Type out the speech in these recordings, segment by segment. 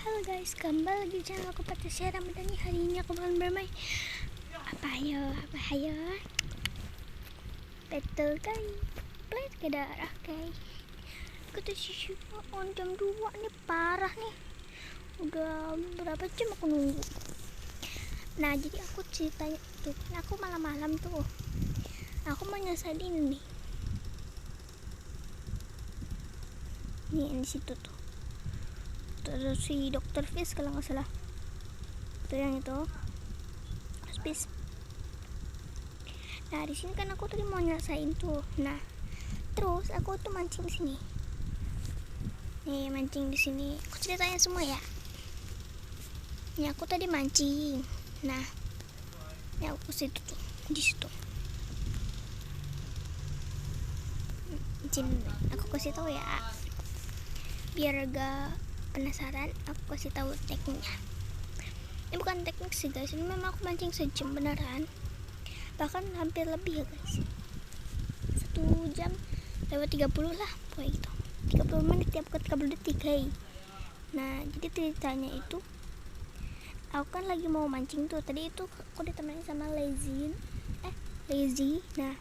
Halo guys, kembali lagi di channel aku Patricia Ramadhani. Hari ini aku akan bermain apa ayo betul kali play together. Oke, kita sisi on jam 2 nih, parah nih, udah berapa jam aku nunggu. Nah jadi aku ceritanya tuh, aku malam-malam tuh aku mau nyelesain ini nih di situ tuh. Terus si dokter Fish kalau nggak salah itu yang itu hospice. Nah di sini kan aku tadi mau nyelesain tuh. Nah terus aku tuh mancing di sini nih, mancing di sini. Aku ceritanya semua ya. Ini aku tadi mancing. Nah ini aku situ tuh, di situ. Izin aku kasih tahu ya, biar gak penasaran. Aku kasih tahu tekniknya. Ini bukan teknik sih guys, ini memang aku mancing sejam beneran, bahkan hampir lebih ya guys, 1 jam lewat 30 lah pokoknya gitu, 30 menit tiap ke 30 detik hey. Nah jadi ceritanya itu, aku kan lagi mau mancing tuh. Tadi itu aku ditemenin sama Lazy. Nah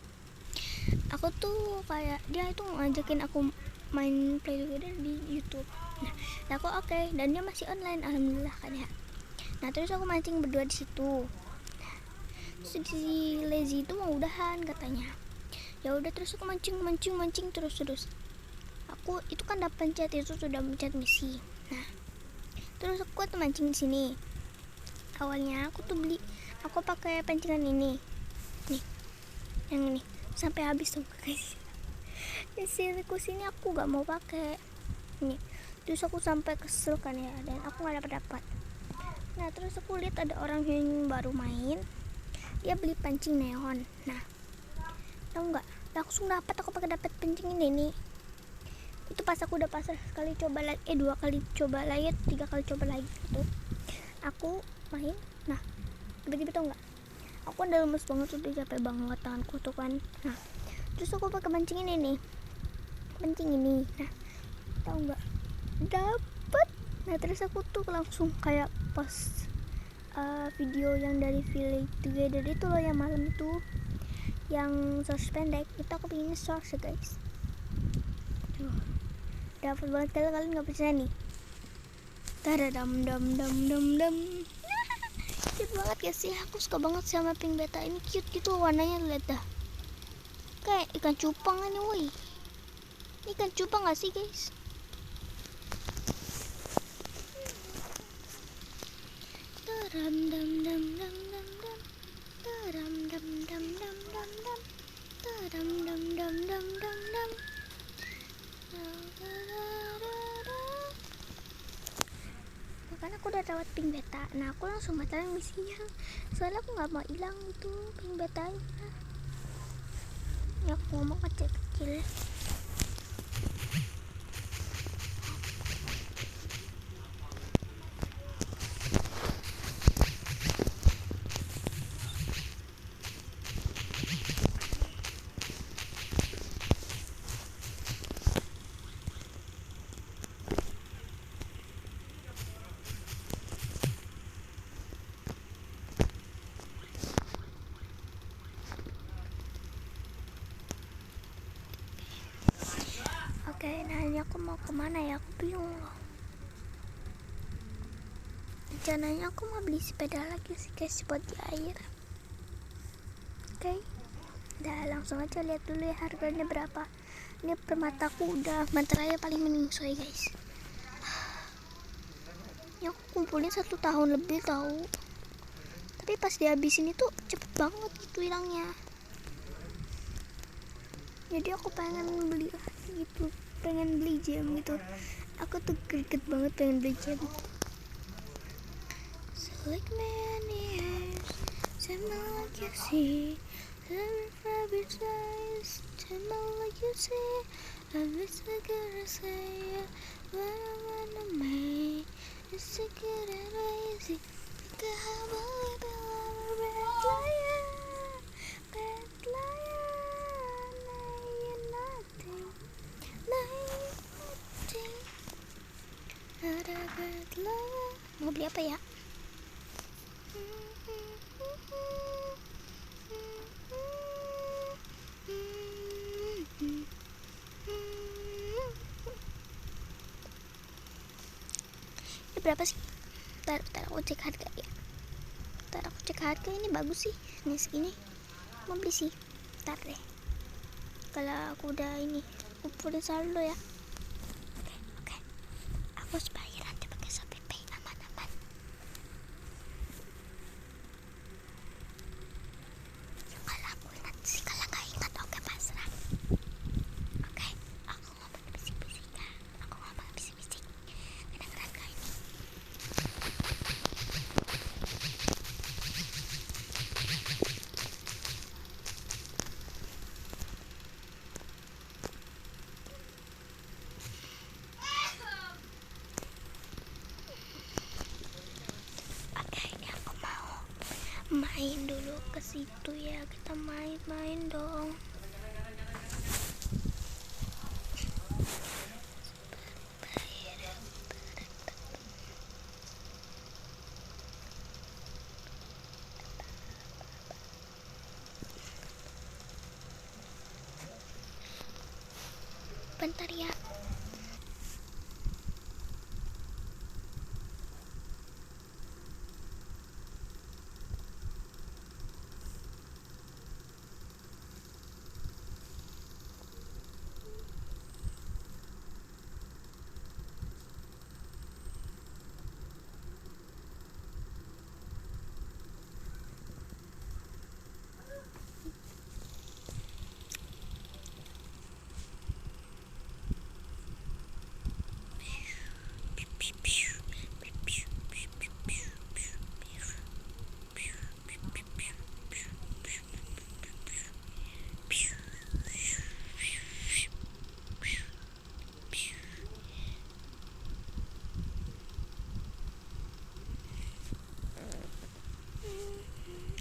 aku tuh kayak dia itu ngajakin aku main play together di YouTube. Nah aku oke, dan dia masih online alhamdulillah kan ya. Nah terus aku mancing berdua di situ. Terus si Lazy itu mau udahan katanya. Ya udah terus aku mancing terus. Aku itu kan udah pencet, itu sudah pencet misi. Nah terus aku tuh mancing di sini. Awalnya aku tuh beli, aku pakai pancingan ini nih, yang ini sampai habis tuh guys. Di sirkus ini aku gak mau pakai nih. Terus aku sampai kesel kan ya, dan aku gak dapat. Nah terus aku lihat ada orang yang baru main, dia beli pancing neon. Nah tahu nggak, langsung dapat pancing ini nih. Itu pas aku udah pasrah sekali coba lagi, 2 kali coba lagi, 3 kali coba lagi gitu. Aku main, nah tiba-tiba tau nggak, aku udah lemes banget, udah capek banget tanganku tuh kan. Nah terus aku pakai pancing ini nih, nah tau nggak, dapet. Nah terus aku tuh langsung kayak post video yang dari Village Together itu loh, yang malam itu, yang shorts pendek itu. Aku pengen shorts ya guys. Tuh dapet banget, kalian nggak percaya nih. Tadadam dam cute banget ya sih. Aku suka banget sama pink beta ini, cute gitu warnanya. Lihat dah, kayak ikan cupang ini woi. Ini ikan cupang gak sih guys? Taram dam dam dam dam dam, taram dam dam dam dam dam, taram dam dam dam dam dam. Kan aku udah dapat pink beta. Nah aku langsung batalin misinya, soalnya aku nggak mau hilang itu pink betanya. Ya aku ngomong kecil-kecil. Oke, nah ini aku mau kemana ya, aku bingung loh. Rencananya aku mau beli sepeda lagi sih guys, buat di air. Oke, udah langsung aja lihat dulu ya harganya berapa. Ini permataku udah materai paling meningsoi guys. Ini aku kumpulin 1 tahun lebih tahu, tapi pas dihabisin itu cepet banget gitu hilangnya. Jadi aku pengen beli gitu, pengen beli gem gitu. Aku tuh greget banget pengen beli gem. So like many years, someone like you see, every size, someone like you see, I wish I could say, what I wanna make, it's a good and easy, because I believe I'm a bad liar. Mau beli apa ya? Ini berapa sih? Ntar aku cek harga ya. Ntar aku cek harga, ini bagus sih. Ini segini mau beli sih. Ntar deh, kalau aku udah ini kumpulin saldo ya. Oke. Aku harus bayar nanti pakai Shopee Pay, aman-aman. Yang gak lakuin nanti sih kalau gak ingat. Oke, pasrah. Oke, aku ngomong bisik-bisik ya. Aku ngomong bisik-bisik. Kedengeran gak ini? Oke, ini aku mau main dulu ke situ ya. Kita main-main dong. Bentar ya.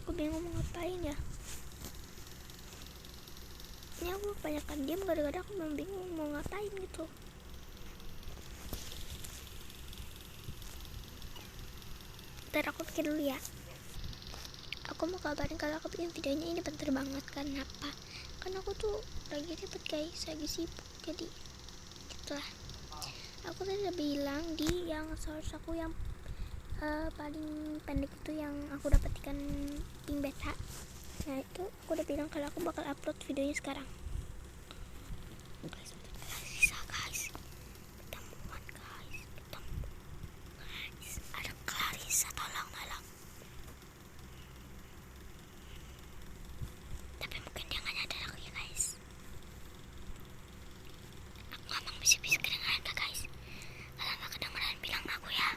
Aku bingung mau ngapain ya. Ini aku kebanyakan diam gara-gara aku memang bingung mau ngapain gitu. Ntar aku pikir dulu ya. Aku mau kabarin kalau aku bikin videonya ini bentar banget. Kenapa? Karena aku tuh lagi ribet guys, lagi sibuk. Jadi gitulah. Aku tadi udah bilang di yang source aku yang paling pendek itu yang aku dapatkan ping beta. Nah itu aku udah bilang kalau aku bakal upload videonya sekarang. Guys, bisa guys. Ketemuan guys, ketemu. Guys, ada Clarissa, tolong. Tapi mungkin dia nggak nyadar aku ya guys. Aku ngomong bisik-bisik, kedengeran gak guys? Kalau nggak kedengeran bilang aku ya.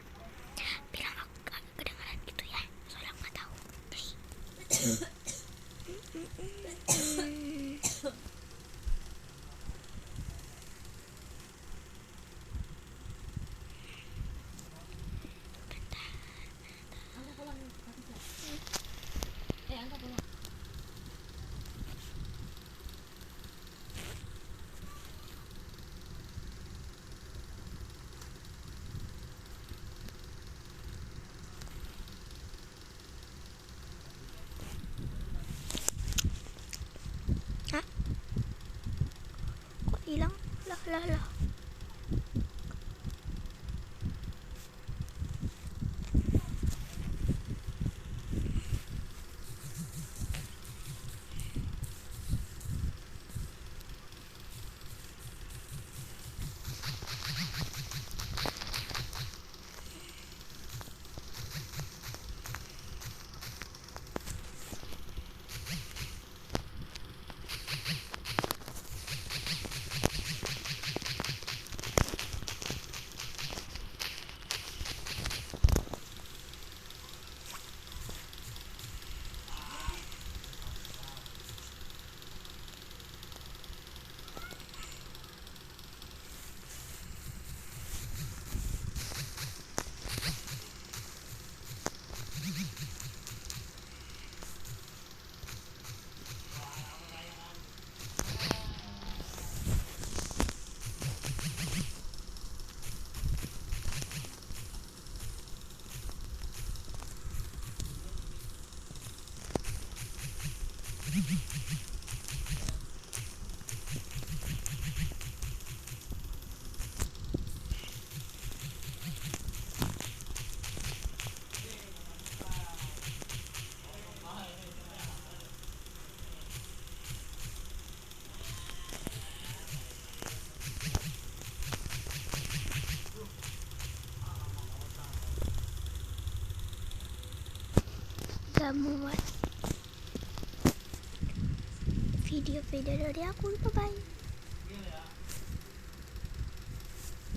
Bilang aku gak kedengeran gitu ya. Soalnya aku nggak tahu. Hah? Kok hilang? Lah. Gak muat video-video dari aku. Bye bye.